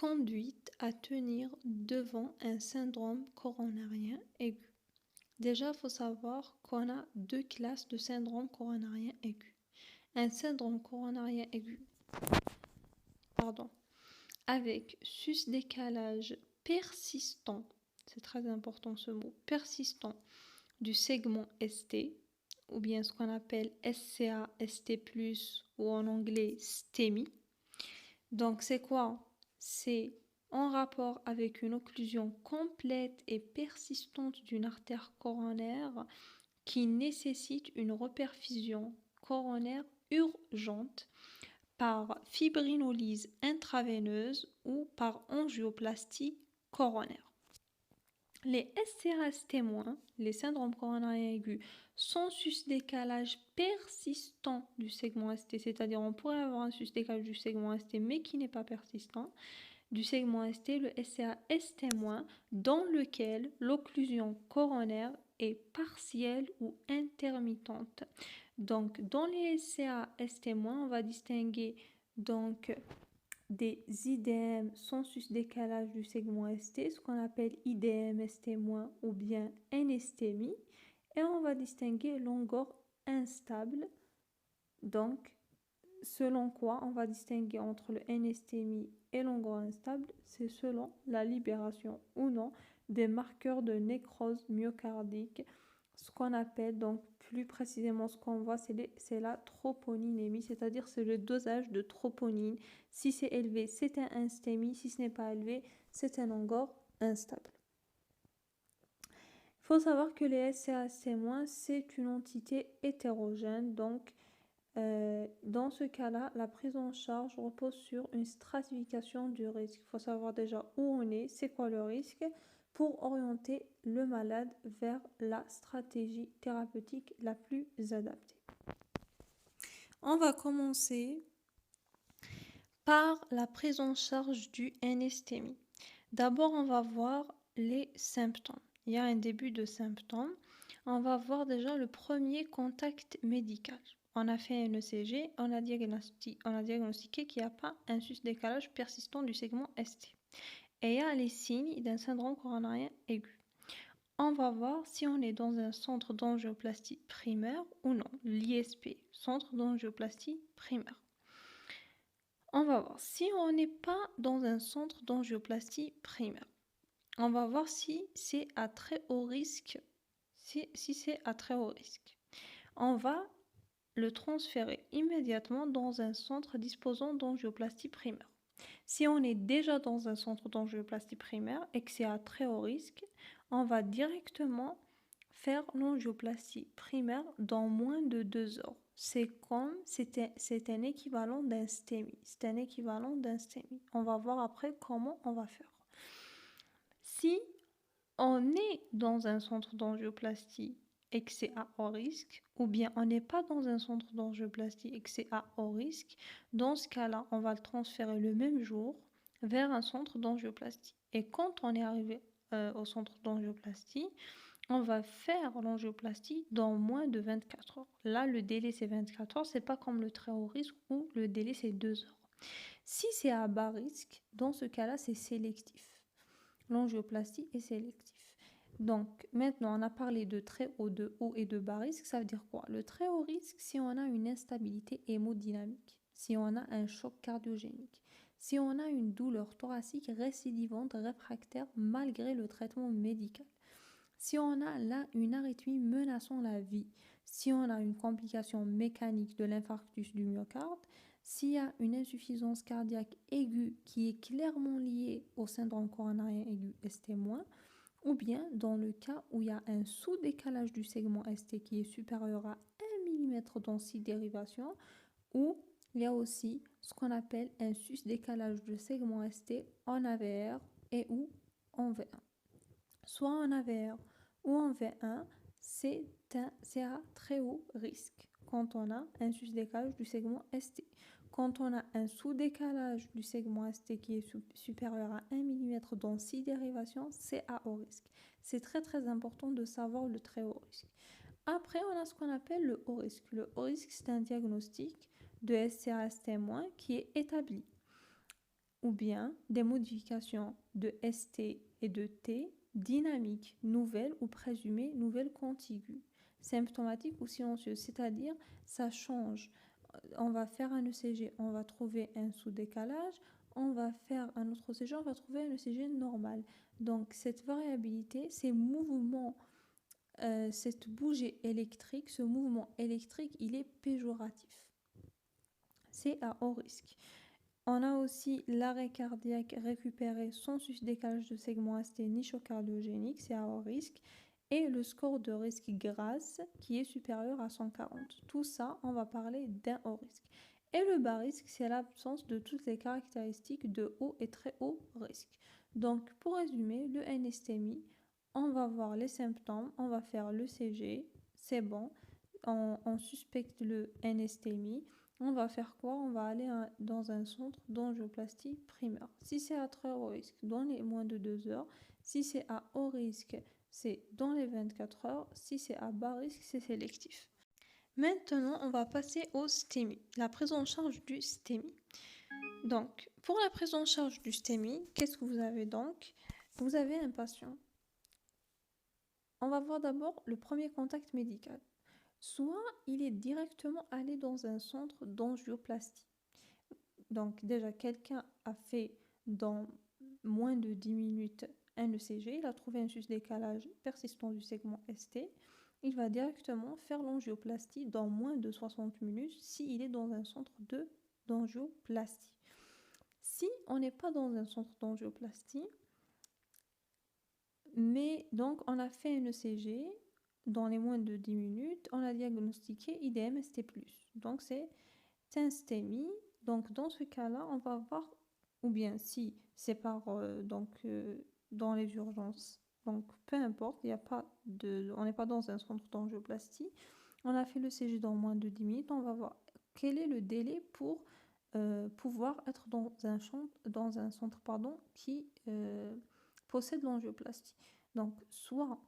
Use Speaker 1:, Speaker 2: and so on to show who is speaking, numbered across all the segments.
Speaker 1: conduite à tenir devant un syndrome coronarien aigu. Déjà, il faut savoir qu'on a deux classes de syndrome coronarien aigu. Un syndrome coronarien aigu, avec sus-décalage persistant, c'est très important ce mot, persistant du segment ST, ou bien ce qu'on appelle SCA, ST+, ou en anglais STEMI. Donc c'est quoi? C'est en rapport avec une occlusion complète et persistante d'une artère coronaire qui nécessite une reperfusion coronaire urgente par fibrinolyse intraveineuse ou par angioplastie coronaire. Les SCAST-, les syndromes coronariens aigus, sont sus-décalage persistant du segment ST, c'est-à-dire on pourrait avoir un sus-décalage du segment ST mais qui n'est pas persistant, du segment ST, le SCA-ST-, dans lequel l'occlusion coronaire est partielle ou intermittente. Donc, dans les SCA-ST-, on va distinguer donc des IDM sans sus-décalage du segment ST, ce qu'on appelle IDM ST- ou bien NSTMI, et on va distinguer longueur instable. Donc, selon quoi on va distinguer entre le NSTMI et longueur instable, c'est selon la libération ou non des marqueurs de nécrose myocardique, ce qu'on appelle donc plus précisément ce qu'on voit c'est la troponinémie, c'est-à-dire c'est le dosage de troponine. Si c'est élevé, c'est un STMI, si ce n'est pas élevé, c'est un longueur instable. Il faut savoir que les SCAC-, c'est une entité hétérogène, donc dans ce cas-là, la prise en charge repose sur une stratification du risque. Il faut savoir déjà où on est, c'est quoi le risque, pour orienter le malade vers la stratégie thérapeutique la plus adaptée. On va commencer par la prise en charge du NSTMI. D'abord, on va voir les symptômes. Il y a un début de symptômes. On va voir déjà le premier contact médical. On a fait un ECG, on a diagnostiqué qu'il n'y a pas un sus-décalage persistant du segment ST. Et il y a les signes d'un syndrome coronarien aigu. On va voir si on est dans un centre d'angioplastie primaire ou non, l'ISP, centre d'angioplastie primaire. On va voir si on n'est pas dans un centre d'angioplastie primaire. On va voir si c'est à très haut risque. Si c'est à très haut risque, on va le transférer immédiatement dans un centre disposant d'angioplastie primaire. Si on est déjà dans un centre d'angioplastie primaire et que c'est à très haut risque, on va directement faire l'angioplastie primaire dans moins de 2 heures. C'est un équivalent d'un STEMI. C'est un équivalent d'un STEMI. On va voir après comment on va faire. Si on est dans un centre d'angioplastie et que c'est à haut risque, ou bien on n'est pas dans un centre d'angioplastie et que c'est à haut risque, dans ce cas-là, on va le transférer le même jour vers un centre d'angioplastie. Et quand on est arrivé au centre d'angioplastie, on va faire l'angioplastie dans moins de 24 heures. Là, le délai, c'est 24 heures. C'est pas comme le très haut risque où le délai, c'est 2 heures. Si c'est à bas risque, dans ce cas-là, c'est sélectif. L'angioplastie est sélective. Donc, maintenant, on a parlé de très haut, de haut et de bas risque. Ça veut dire quoi? Le très haut risque, si on a une instabilité hémodynamique, si on a un choc cardiogénique, si on a une douleur thoracique récidivante réfractaire malgré le traitement médical, si on a là une arythmie menaçant la vie, si on a une complication mécanique de l'infarctus du myocarde, s'il y a une insuffisance cardiaque aiguë qui est clairement liée au syndrome coronarien aigu ST-, ou bien dans le cas où il y a un sous-décalage du segment ST qui est supérieur à 1 mm dans 6 dérivations, ou il y a aussi ce qu'on appelle un sus-décalage du segment ST en AVR et ou en V1. Soit en AVR ou en V1, c'est à très haut risque quand on a un sus-décalage du segment ST. Quand on a un sous-décalage du segment ST qui est supérieur à 1 mm dans 6 dérivations, c'est à haut risque. C'est très très important de savoir le très haut risque. Après, on a ce qu'on appelle le haut risque. Le haut risque, c'est un diagnostic de SCA-ST- qui est établi. ou bien des modifications de ST et de T dynamiques, nouvelles ou présumées nouvelles contiguës, symptomatiques ou silencieuses, c'est-à-dire ça change. On va faire un ECG, on va trouver un sous-décalage, on va faire un autre ECG, on va trouver un ECG normal. Donc cette variabilité, ces mouvements, cette bougie électrique, ce mouvement électrique, il est péjoratif. C'est à haut risque. On a aussi l'arrêt cardiaque récupéré sans décalage de segment ST ni choc cardiogénique, c'est à haut risque. Et le score de risque GRASS qui est supérieur à 140. Tout ça, on va parler d'un haut risque. Et le bas risque, c'est l'absence de toutes les caractéristiques de haut et très haut risque. Donc, pour résumer, le NSTMI, on va voir les symptômes, on va faire le CG, c'est bon, on suspecte le NSTMI. On va faire quoi? On va aller dans un centre d'angioplastie primaire. Si c'est à très haut risque, dans les moins de 2 heures. Si c'est à haut risque, c'est dans les 24 heures. Si c'est à bas risque, c'est sélectif. Maintenant, on va passer au STEMI, la prise en charge du STEMI. Donc, pour la prise en charge du STEMI, qu'est-ce que vous avez donc? Vous avez un patient. On va voir d'abord le premier contact médical. Soit il est directement allé dans un centre d'angioplastie. Donc déjà, quelqu'un a fait dans moins de 10 minutes un ECG, il a trouvé un sus-décalage persistant du segment ST, il va directement faire l'angioplastie dans moins de 60 minutes s'il est dans un centre d'angioplastie. Si on n'est pas dans un centre d'angioplastie, mais donc on a fait un ECG, dans les moins de 10 minutes, on a diagnostiqué IDM ST+. Donc c'est un STEMI. Donc dans ce cas-là, on va voir, ou bien si c'est par dans les urgences. Donc peu importe, on n'est pas dans un centre d'angioplastie. On a fait le CG dans moins de 10 minutes. On va voir quel est le délai pour pouvoir être dans un centre qui possède l'angioplastie. Donc soit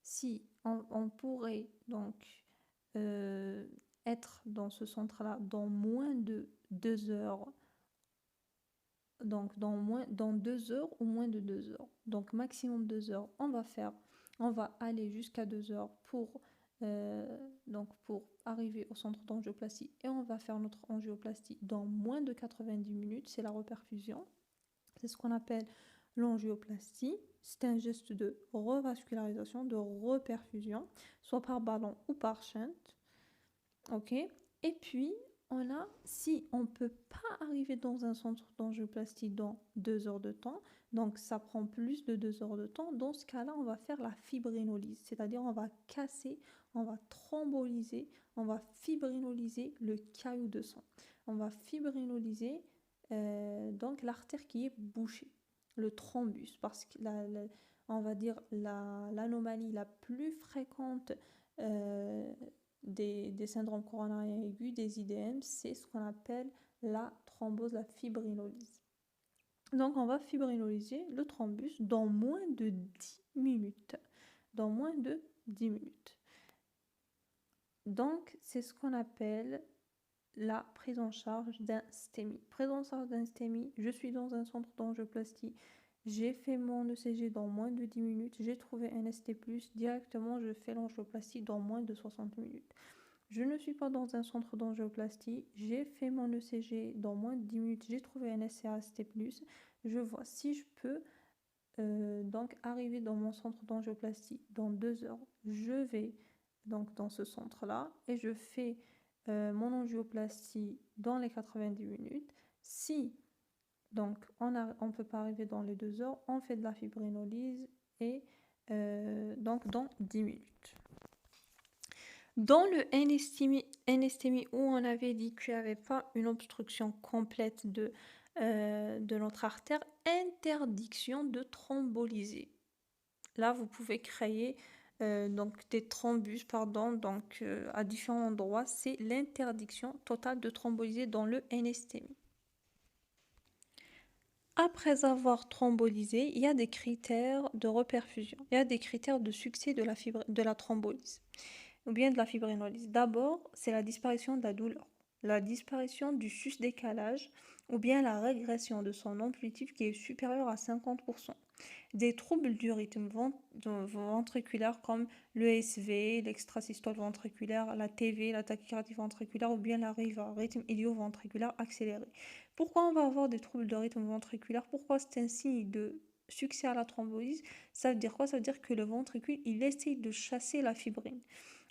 Speaker 1: si on pourrait donc être dans ce centre-là dans moins de 2 heures, donc dans 2 heures ou moins de 2 heures, donc maximum 2 heures, on va aller jusqu'à 2 heures pour arriver au centre d'angioplastie et on va faire notre angioplastie dans moins de 90 minutes, c'est la reperfusion, c'est ce qu'on appelle l'angioplastie. C'est un geste de revascularisation, de reperfusion, soit par ballon ou par shunt. Ok. Et puis, si on ne peut pas arriver dans un centre d'angioplastie dans 2 heures de temps, donc ça prend plus de 2 heures de temps, dans ce cas-là, on va faire la fibrinolyse, c'est-à-dire on va casser, on va thromboliser, on va fibrinoliser le caillou de sang. On va fibrinolyser donc l'artère qui est bouchée, le thrombus, parce que on va dire l'anomalie la plus fréquente des syndromes coronariens aigus, des IDM, c'est ce qu'on appelle la thrombose, la fibrinolyse. Donc on va fibrinolyser le thrombus dans moins de 10 minutes. Dans moins de 10 minutes. Donc c'est ce qu'on appelle la prise en charge d'un STEMI. Prise en charge d'un STEMI, je suis dans un centre d'angioplastie, j'ai fait mon ECG dans moins de 10 minutes, j'ai trouvé un ST+, directement je fais l'angioplastie dans moins de 60 minutes. Je ne suis pas dans un centre d'angioplastie, j'ai fait mon ECG dans moins de 10 minutes, j'ai trouvé un ST+, je vois si je peux donc arriver dans mon centre d'angioplastie dans 2 heures. Je vais donc dans ce centre-là et je fais mon angioplastie dans les 90 minutes. Si donc on ne peut pas arriver dans les 2 heures, on fait de la fibrinolyse et donc dans 10 minutes. Dans le NSTMI où on avait dit qu'il n'y avait pas une obstruction complète de notre artère, interdiction de thromboliser. Là, vous pouvez créer donc des thrombus, à différents endroits. C'est l'interdiction totale de thromboliser dans le NSTMI. Après avoir thrombolisé, il y a des critères de reperfusion. Il y a des critères de succès de la thrombolyse ou bien de la fibrinolyse. D'abord, c'est la disparition de la douleur, la disparition du sus-décalage ou bien la régression de son amplitude qui est supérieure à 50%. Des troubles du rythme ventriculaire comme l'ESV, l'extrasystole ventriculaire, la TV, la tachycardie ventriculaire ou bien la RIVA, rythme idioventriculaire accéléré. Pourquoi on va avoir des troubles de rythme ventriculaire? Pourquoi c'est un signe de succès à la thrombolyse? Ça veut dire quoi? Ça veut dire que le ventricule, il essaye de chasser la fibrine.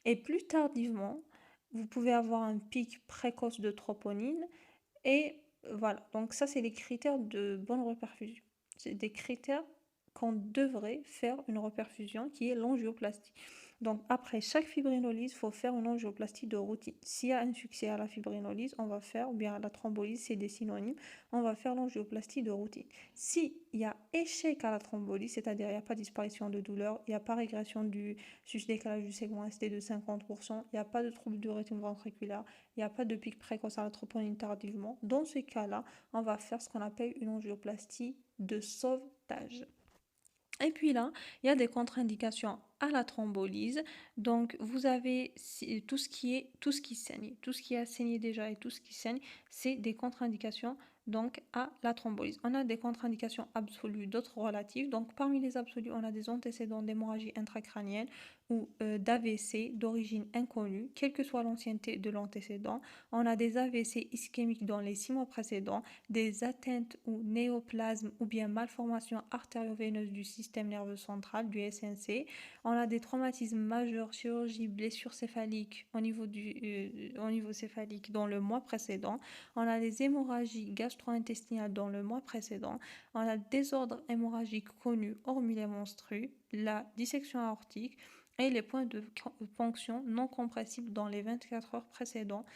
Speaker 1: Et plus tardivement, vous pouvez avoir un pic précoce de troponine et voilà. Donc ça, c'est les critères de bonne reperfusion. C'est des critères qu'on devrait faire une reperfusion qui est l'angioplastie. Donc après chaque fibrinolyse, il faut faire une angioplastie de routine. S'il y a un succès à la fibrinolyse, on va faire, ou bien à la thrombolyse, c'est des synonymes, on va faire l'angioplastie de routine. S'il y a échec à la thrombolyse, c'est-à-dire il n'y a pas disparition de douleur, il n'y a pas régression du décalage du segment ST de 50%, il n'y a pas de trouble du rythme ventriculaire, il n'y a pas de pic précoce à la troponine tardivement, dans ce cas-là, on va faire ce qu'on appelle une angioplastie de sauvetage. Et puis là, il y a des contre-indications à la thrombolyse. Donc, vous avez tout ce qui saigne, tout ce qui a saigné déjà et tout ce qui saigne, c'est des contre-indications donc à la thrombolyse. On a des contre-indications absolues, d'autres relatives. Donc, parmi les absolues, on a des antécédents d'hémorragie intracrânienne ou d'AVC d'origine inconnue, quelle que soit l'ancienneté de l'antécédent. On a des AVC ischémiques dans les 6 mois précédents, des atteintes ou néoplasmes ou bien malformations artério-veineuses du système nerveux central, du SNC. On a des traumatismes majeurs, chirurgie, blessures céphaliques au niveau céphalique dans le mois précédent. On a des hémorragies gastro-intestinales dans le mois précédent. On a des désordres hémorragiques connus hormis les menstrues, la dissection aortique et les points de ponction non compressibles dans les 24 heures précédentes,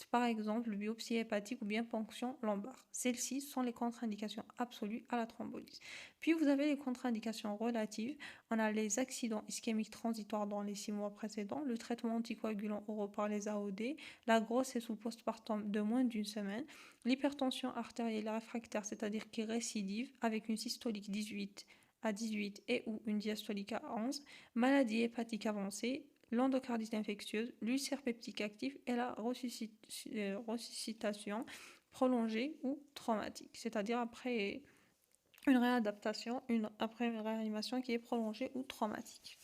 Speaker 1: par exemple biopsie hépatique ou bien ponction lombaire. Celles-ci sont les contre-indications absolues à la thrombolyse. Puis vous avez les contre-indications relatives. On a les accidents ischémiques transitoires dans les 6 mois précédents, le traitement anticoagulant oral par les AOD, la grossesse ou postpartum de moins d'une semaine, l'hypertension artérielle réfractaire, c'est-à-dire qui récidive avec une systolique 18 à 18 et ou une diastolique à 11, maladie hépatique avancée, l'endocardite infectieuse, l'ulcère peptique actif et la ressuscitation prolongée ou traumatique, c'est-à-dire après une réadaptation, après une réanimation qui est prolongée ou traumatique.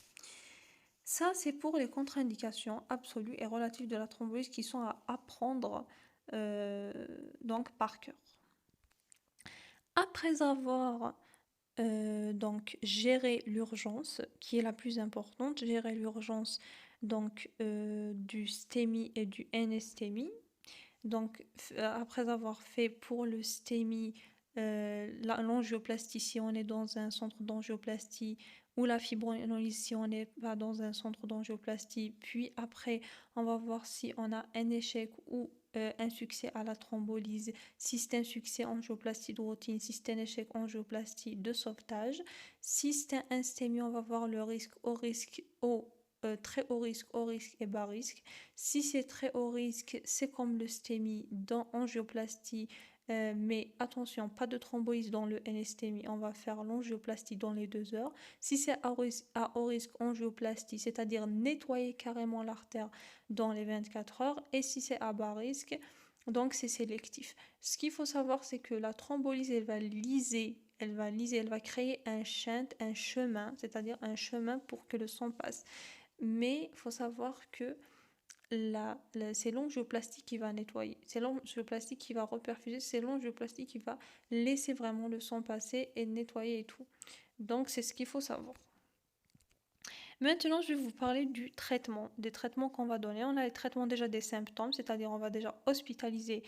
Speaker 1: Ça, c'est pour les contre-indications absolues et relatives de la thrombolyse qui sont à apprendre donc par cœur. Après avoir donc gérer l'urgence, qui est la plus importante, gérer l'urgence donc du STEMI et du NSTEMI. Donc après avoir fait pour le STEMI l'angioplastie si on est dans un centre d'angioplastie ou la fibrinolyse si on n'est pas dans un centre d'angioplastie, puis après on va voir si on a un échec ou un succès à la thrombolyse, si c'est un succès angioplastie de routine, si c'est un échec angioplastie de sauvetage. Si c'est un STEMI, on va voir le risque, très haut risque et bas risque. Si c'est très haut risque, c'est comme le STEMI dans angioplastie, mais attention, pas de thrombolyse dans le NSTEMI, on va faire l'angioplastie dans les 2 heures. Si c'est à haut risque angioplastie, c'est-à-dire nettoyer carrément l'artère dans les 24 heures. Et si c'est à bas risque, donc c'est sélectif. Ce qu'il faut savoir, c'est que la thrombolyse, elle va créer un chemin, c'est-à-dire un chemin pour que le sang passe. Mais il faut savoir que c'est l'angioplastie qui va nettoyer, c'est l'angioplastie qui va reperfuser, c'est l'angioplastie qui va laisser vraiment le sang passer et nettoyer et tout. Donc c'est ce qu'il faut savoir. Maintenant, je vais vous parler du traitement, des traitements qu'on va donner. On a les traitements déjà des symptômes, c'est-à-dire on va déjà hospitaliser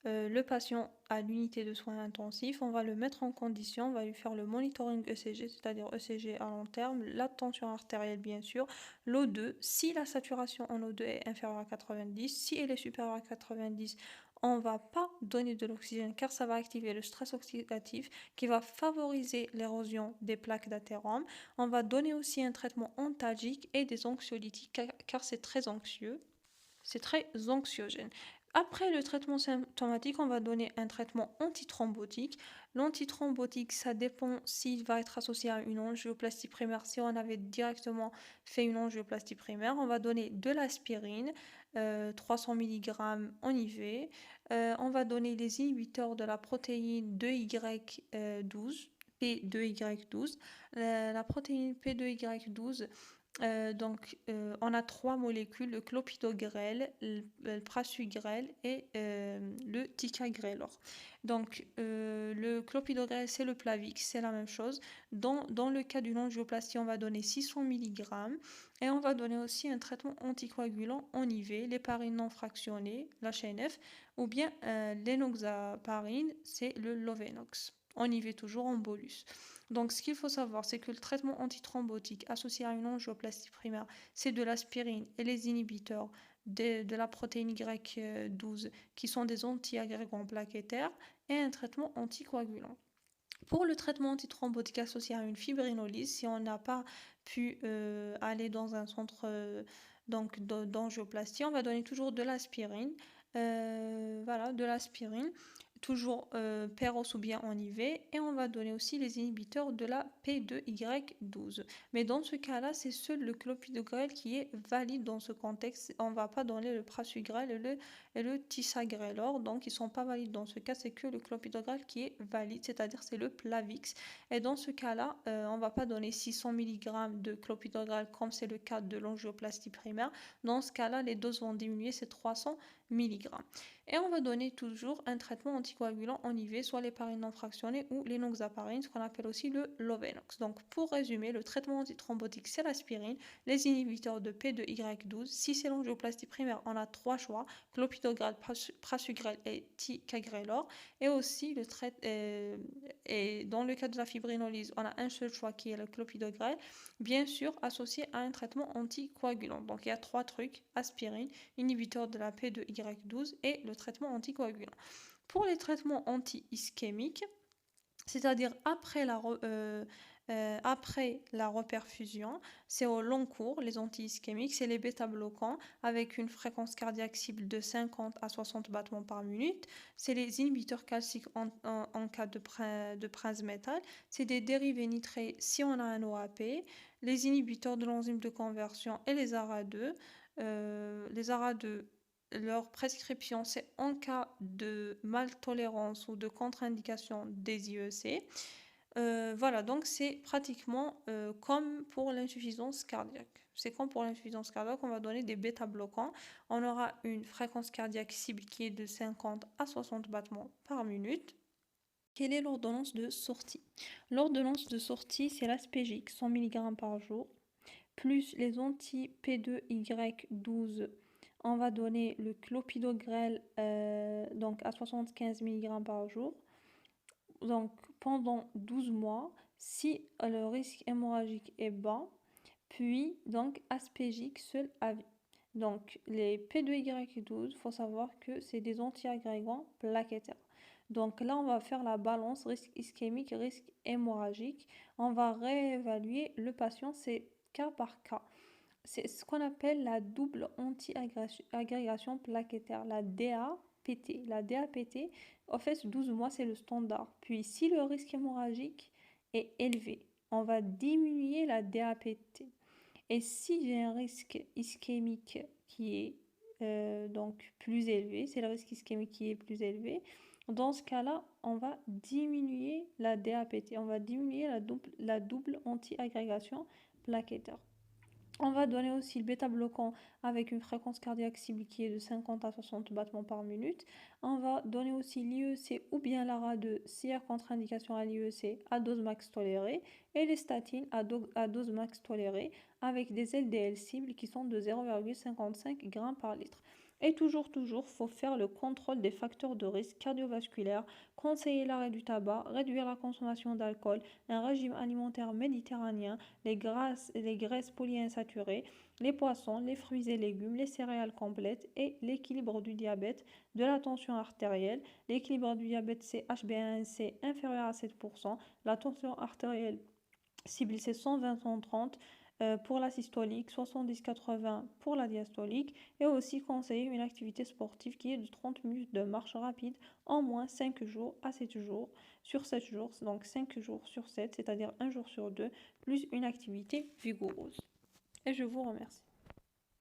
Speaker 1: le patient à l'unité de soins intensifs, on va le mettre en condition, on va lui faire le monitoring ECG, c'est-à-dire ECG à long terme, la tension artérielle bien sûr, l'O2, si la saturation en O2 est inférieure à 90, si elle est supérieure à 90, on ne va pas donner de l'oxygène car ça va activer le stress oxydatif qui va favoriser l'érosion des plaques d'athérome. On va donner aussi un traitement antalgique et des anxiolytiques car c'est très anxieux. C'est très anxiogène. Après le traitement symptomatique, on va donner un traitement antithrombotique. L'antithrombotique, ça dépend s'il va être associé à une angioplastie primaire. Si on avait directement fait une angioplastie primaire, on va donner de l'aspirine, 300 mg en IV. On va donner les inhibiteurs de la protéine 2Y12, P2Y12. La protéine P2Y12, on a trois molécules, le clopidogrel, le prasugrel et le ticagrelor. Le clopidogrel, c'est le Plavix, c'est la même chose. Dans le cas d'une angioplastie, on va donner 600 mg et on va donner aussi un traitement anticoagulant en IV, l'héparine non fractionnée, l'HNF, ou bien l'enoxaparine, c'est le Lovenox. En IV toujours en bolus. Donc, ce qu'il faut savoir, c'est que le traitement antithrombotique associé à une angioplastie primaire, c'est de l'aspirine et les inhibiteurs de la protéine Y12 qui sont des antiagrégants plaquettaires et un traitement anticoagulant. Pour le traitement antithrombotique associé à une fibrinolyse, si on n'a pas pu aller dans un centre d'angioplastie, on va donner toujours de l'aspirine. Voilà, de l'aspirine, toujours Péros ou bien en IV, et on va donner aussi les inhibiteurs de la P2Y12. Mais dans ce cas-là, c'est seul le clopidogrel qui est valide dans ce contexte. On ne va pas donner le prasugrel et le tisagrelor, donc ils ne sont pas valides dans ce cas, c'est que le clopidogrel qui est valide, c'est-à-dire c'est le Plavix. Et dans ce cas-là, on ne va pas donner 600 mg de clopidogrel comme c'est le cas de l'angioplastie primaire. Dans ce cas-là, les doses vont diminuer, c'est 300 mg. Et on va donner toujours un traitement anticoagulant en IV, soit l'héparine non fractionnée ou l'enoxaparine, ce qu'on appelle aussi le Lovenox. Donc pour résumer, le traitement antithrombotique, c'est l'aspirine, les inhibiteurs de P2Y12. Si c'est l'angioplastie primaire, on a trois choix, clopidogrel, prasugrel et ticagrelor. Et aussi, et dans le cas de la fibrinolyse, on a un seul choix qui est le clopidogrel, bien sûr associé à un traitement anticoagulant. Donc il y a trois trucs, aspirine, inhibiteur de la P2Y12 et le traitement anticoagulant. Pour les traitements anti-ischémiques, c'est-à-dire après la reperfusion, c'est au long cours, les anti-ischémiques, c'est les bêta-bloquants avec une fréquence cardiaque cible de 50 à 60 battements par minute. C'est les inhibiteurs calciques en cas de prince métal. C'est des dérivés nitrés si on a un OAP. Les inhibiteurs de l'enzyme de conversion et les ARA2. Les ARA2, leur prescription, c'est en cas de maltolérance ou de contre-indication des IEC. Voilà, donc c'est pratiquement comme pour l'insuffisance cardiaque. C'est comme pour l'insuffisance cardiaque, on va donner des bêta-bloquants. On aura une fréquence cardiaque cible qui est de 50 à 60 battements par minute. Quelle est l'ordonnance de sortie? L'ordonnance de sortie, c'est l'aspégique, 100 mg par jour, plus les anti-P2Y12. On va donner le clopidogrel donc à 75 mg par jour. Donc pendant 12 mois, si le risque hémorragique est bas, puis donc aspégique seul à vie. Donc les P2Y12, il faut savoir que c'est des antiagrégants plaquettaires. Donc là, on va faire la balance risque ischémique, risque hémorragique. On va réévaluer le patient, c'est cas par cas. C'est ce qu'on appelle la double anti-agrégation plaquettaire, la DAPT. La DAPT, en fait, 12 mois, c'est le standard. Puis, si le risque hémorragique est élevé, on va diminuer la DAPT. Et si j'ai un risque ischémique qui est donc plus élevé, c'est le risque ischémique qui est plus élevé, dans ce cas-là, on va diminuer la DAPT, on va diminuer la double anti-agrégation plaquettaire. On va donner aussi le bêta-bloquant avec une fréquence cardiaque cible qui est de 50 à 60 battements par minute. On va donner aussi l'IEC ou bien l'ARA2 s'il y a contre-indication à l'IEC à dose max tolérée et les statines à dose max tolérée avec des LDL cibles qui sont de 0,55 g par litre. Et toujours, faut faire le contrôle des facteurs de risque cardiovasculaire, conseiller l'arrêt du tabac, réduire la consommation d'alcool, un régime alimentaire méditerranéen, les graisses polyinsaturées, les poissons, les fruits et légumes, les céréales complètes et l'équilibre du diabète, de la tension artérielle. L'équilibre du diabète, c'est HbA1c inférieur à 7%, la tension artérielle cible, c'est 120-130. pour la systolique, 70-80 pour la diastolique, et aussi conseiller une activité sportive qui est de 30 minutes de marche rapide en moins 5 jours à 7 jours sur 7 jours, donc 5 jours sur 7, c'est-à-dire un jour sur deux, plus une activité vigoureuse. Et je vous remercie.